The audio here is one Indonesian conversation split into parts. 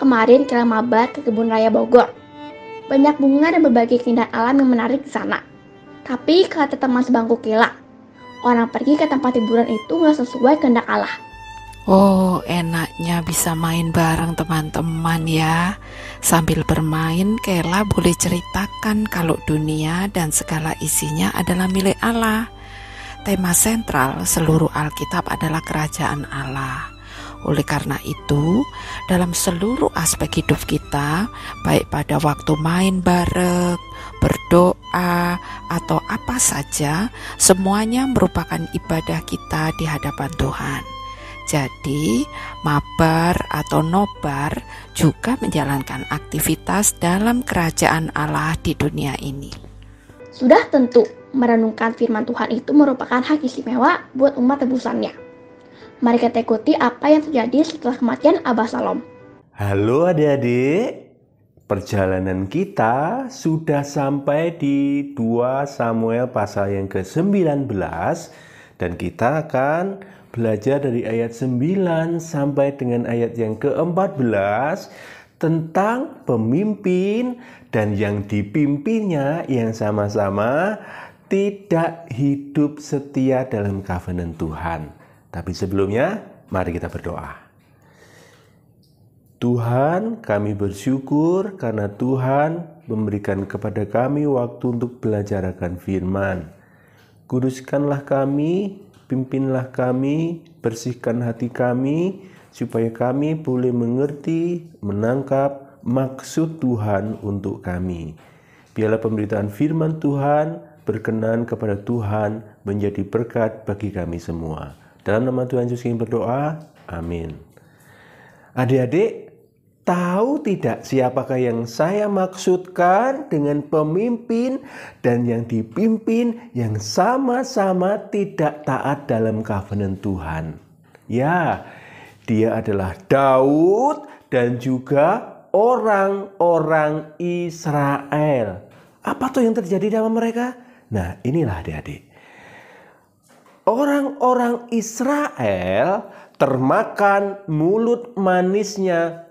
kemarin Kela mabar ke Kebun Raya Bogor. Banyak bunga dan berbagai keindahan alam yang menarik di sana. Tapi kata teman sebangku Kela, orang pergi ke tempat hiburan itu nggak sesuai kehendak Allah. Oh, enaknya bisa main bareng teman-teman ya. Sambil bermain, Kela boleh ceritakan kalau dunia dan segala isinya adalah milik Allah. Tema sentral seluruh Alkitab adalah kerajaan Allah. Oleh karena itu, dalam seluruh aspek hidup kita, baik pada waktu main bareng, berdoa, atau apa saja, semuanya merupakan ibadah kita di hadapan Tuhan. Jadi, mabar atau nobar juga menjalankan aktivitas dalam kerajaan Allah di dunia ini. Sudah tentu, merenungkan firman Tuhan itu merupakan hak istimewa buat umat tebusannya. Mari kita ikuti apa yang terjadi setelah kematian Abah Salom. Halo adik-adik, perjalanan kita sudah sampai di 2 Samuel pasal yang ke-19 dan kita akan belajar dari ayat 9 sampai dengan ayat yang ke-14 tentang pemimpin dan yang dipimpinnya yang sama-sama tidak hidup setia dalam covenant Tuhan. Tapi sebelumnya, mari kita berdoa. Tuhan, kami bersyukur karena Tuhan memberikan kepada kami waktu untuk belajar akan firman. Kuduskanlah kami, pimpinlah kami, bersihkan hati kami, supaya kami boleh mengerti, menangkap maksud Tuhan untuk kami. Biarlah pemberitaan firman Tuhan berkenan kepada Tuhan menjadi berkat bagi kami semua. Dalam nama Tuhan Yesus kami berdoa, amin. Adik-adik, tahu tidak siapakah yang saya maksudkan dengan pemimpin dan yang dipimpin yang sama-sama tidak taat dalam covenant Tuhan? Ya, dia adalah Daud dan juga orang-orang Israel. Apa tuh yang terjadi dalam mereka? Nah, inilah adik-adik. Orang-orang Israel termakan mulut manisnya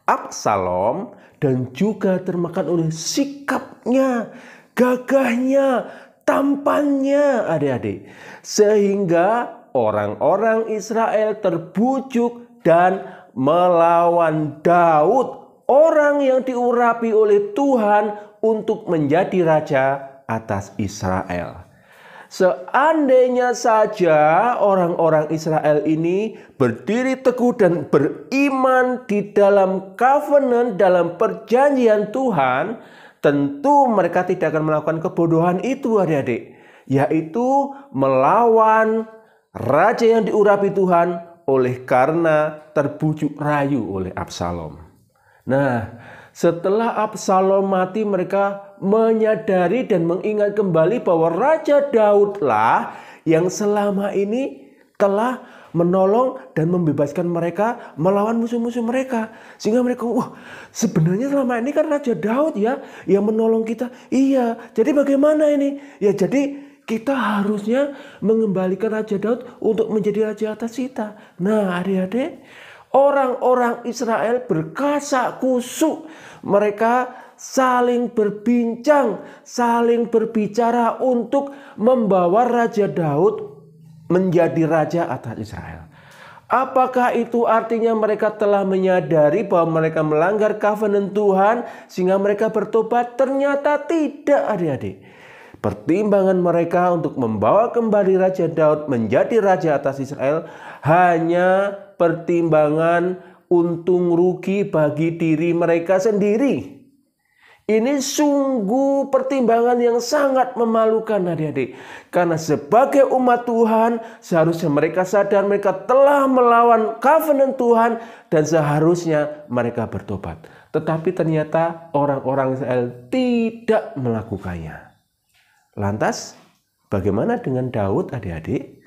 Absalom dan juga termakan oleh sikapnya, gagahnya, tampannya adik-adik. Sehingga orang-orang Israel terbujuk dan melawan Daud, orang yang diurapi oleh Tuhan untuk menjadi raja atas Israel. Seandainya saja orang-orang Israel ini berdiri teguh dan beriman di dalam covenant, dalam perjanjian Tuhan, tentu mereka tidak akan melakukan kebodohan itu adik-adik, yaitu melawan raja yang diurapi Tuhan oleh karena terbujuk rayu oleh Absalom. Nah, setelah Absalom mati, mereka menyadari dan mengingat kembali bahwa Raja Daudlah yang selama ini telah menolong dan membebaskan mereka melawan musuh-musuh mereka. Sehingga mereka, wah, sebenarnya selama ini kan Raja Daud ya yang menolong kita. Iya, jadi bagaimana ini? Ya, jadi kita harusnya mengembalikan Raja Daud untuk menjadi raja atas kita. Nah, adik-adik, orang-orang Israel berkasak kusuk. Mereka saling berbincang, saling berbicara untuk membawa Raja Daud menjadi raja atas Israel. Apakah itu artinya mereka telah menyadari bahwa mereka melanggar covenant Tuhan sehingga mereka bertobat? Ternyata tidak, adik-adik. Pertimbangan mereka untuk membawa kembali Raja Daud menjadi raja atas Israel hanya pertimbangan untung rugi bagi diri mereka sendiri. Ini sungguh pertimbangan yang sangat memalukan adik-adik. Karena sebagai umat Tuhan seharusnya mereka sadar mereka telah melawan covenant Tuhan dan seharusnya mereka bertobat. Tetapi ternyata orang-orang Israel tidak melakukannya. Lantas bagaimana dengan Daud adik-adik?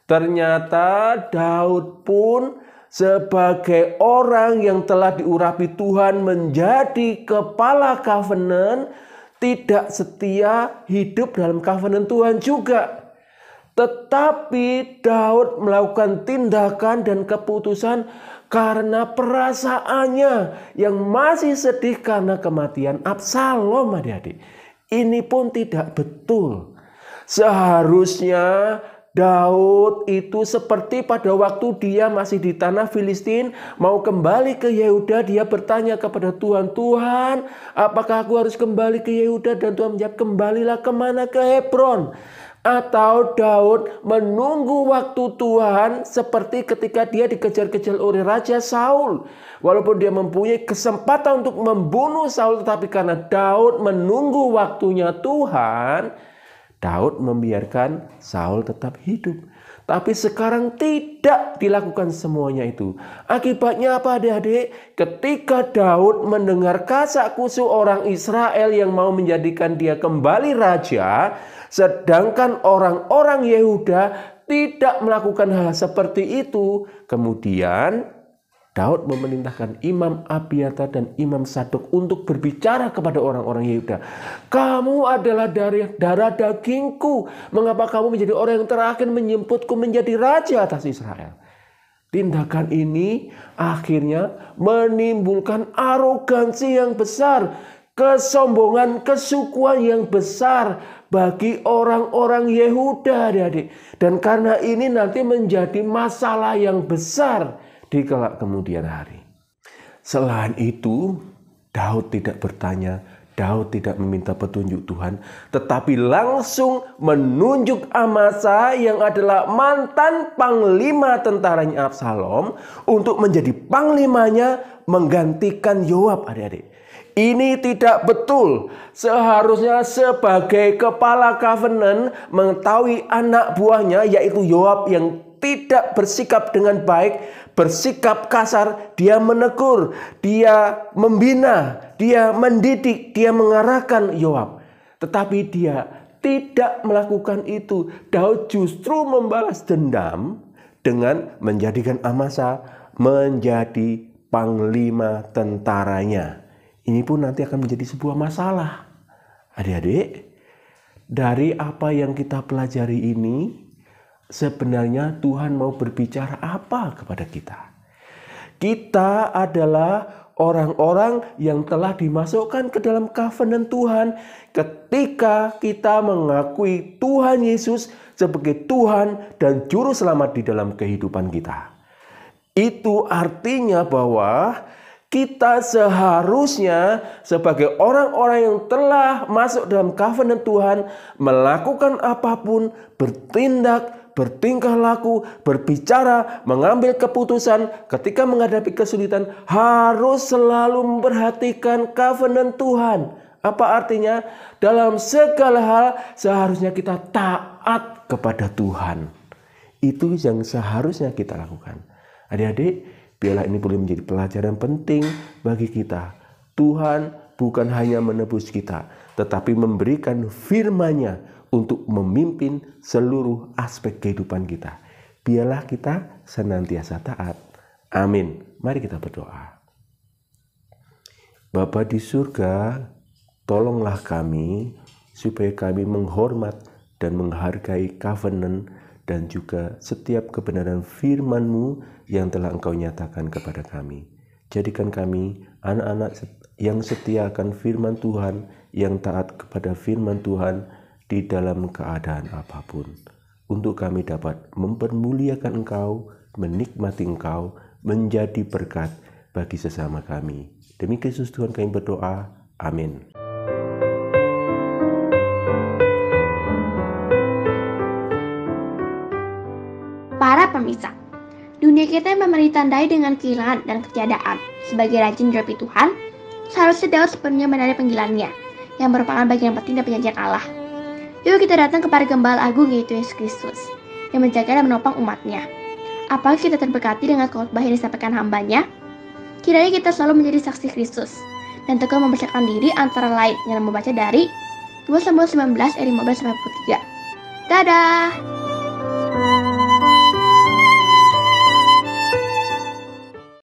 Ternyata Daud pun sebagai orang yang telah diurapi Tuhan menjadi kepala covenant, tidak setia hidup dalam covenant Tuhan juga. Tetapi Daud melakukan tindakan dan keputusan karena perasaannya yang masih sedih karena kematian Absalom, adik-adik. Ini pun tidak betul. Seharusnya Daud itu seperti pada waktu dia masih di tanah Filistin, mau kembali ke Yehuda, dia bertanya kepada Tuhan, Tuhan, apakah aku harus kembali ke Yehuda? Dan Tuhan menjawab, kembalilah kemana? Ke Hebron. Atau Daud menunggu waktu Tuhan seperti ketika dia dikejar-kejar oleh Raja Saul. Walaupun dia mempunyai kesempatan untuk membunuh Saul, tetapi karena Daud menunggu waktunya Tuhan, Daud membiarkan Saul tetap hidup. Tapi sekarang tidak dilakukan semuanya itu. Akibatnya apa, adik-adik? Ketika Daud mendengar kasak kusuk orang Israel yang mau menjadikan dia kembali raja, sedangkan orang-orang Yehuda tidak melakukan hal seperti itu, kemudian Daud memerintahkan Imam Abiatar dan Imam Sadok untuk berbicara kepada orang-orang Yehuda. Kamu adalah dari darah dagingku. Mengapa kamu menjadi orang yang terakhir menjemputku menjadi raja atas Israel? Tindakan ini akhirnya menimbulkan arogansi yang besar, kesombongan, kesukuan yang besar bagi orang-orang Yehuda, adik-adik. Dan karena ini nanti menjadi masalah yang besar di kelak kemudian hari. Selain itu, Daud tidak bertanya, Daud tidak meminta petunjuk Tuhan, tetapi langsung menunjuk Amasa yang adalah mantan panglima tentaranya Absalom untuk menjadi panglimanya menggantikan Yoab, adik-adik. Ini tidak betul. Seharusnya sebagai kepala covenant mengetahui anak buahnya yaitu Yoab yang tidak bersikap dengan baik, bersikap kasar, dia menegur, dia membina, dia mendidik, dia mengarahkan Yoab. Tetapi dia tidak melakukan itu. Daud justru membalas dendam dengan menjadikan Amasa menjadi panglima tentaranya. Ini pun nanti akan menjadi sebuah masalah. Adik-adik, dari apa yang kita pelajari ini, sebenarnya Tuhan mau berbicara apa kepada kita? Kita adalah orang-orang yang telah dimasukkan ke dalam covenant Tuhan ketika kita mengakui Tuhan Yesus sebagai Tuhan dan Juru Selamat di dalam kehidupan kita. Itu artinya bahwa kita seharusnya sebagai orang-orang yang telah masuk dalam covenant Tuhan melakukan apapun, bertindak, bertingkah laku, berbicara, mengambil keputusan ketika menghadapi kesulitan harus selalu memperhatikan covenant Tuhan. Apa artinya? Dalam segala hal seharusnya kita taat kepada Tuhan. Itu yang seharusnya kita lakukan. Adik-adik, biarlah ini boleh menjadi pelajaran penting bagi kita. Tuhan bukan hanya menebus kita, tetapi memberikan firman-Nya untuk memimpin seluruh aspek kehidupan kita. Biarlah kita senantiasa taat. Amin. Mari kita berdoa. Bapa di surga, tolonglah kami supaya kami menghormat dan menghargai covenant dan juga setiap kebenaran firman-Mu yang telah Engkau nyatakan kepada kami. Jadikan kami anak-anak yang setia akan firman Tuhan, yang taat kepada firman Tuhan di dalam keadaan apapun. Untuk kami dapat mempermuliakan Engkau, menikmati Engkau, menjadi berkat bagi sesama kami. Demi Kristus Tuhan kami berdoa. Amin. Para pemirsa, dunia kita memang ditandai dengan kehilangan dan ketiadaan. Sebagai rajin dirapi Tuhan, seharusnya Daud sepenuhnya menandai panggilannya, yang merupakan bagian penting dari perjanjian Allah. Yuk kita datang kepada Gembala Agung yaitu Yesus Kristus, yang menjaga dan menopang umatnya. Apakah kita terberkati dengan khotbah yang disampaikan hambanya? Kiranya kita selalu menjadi saksi Kristus, dan teguh mempersiapkan diri antara lain dengan membaca dari 2 Samuel 19 ayat 15-23. Dadah!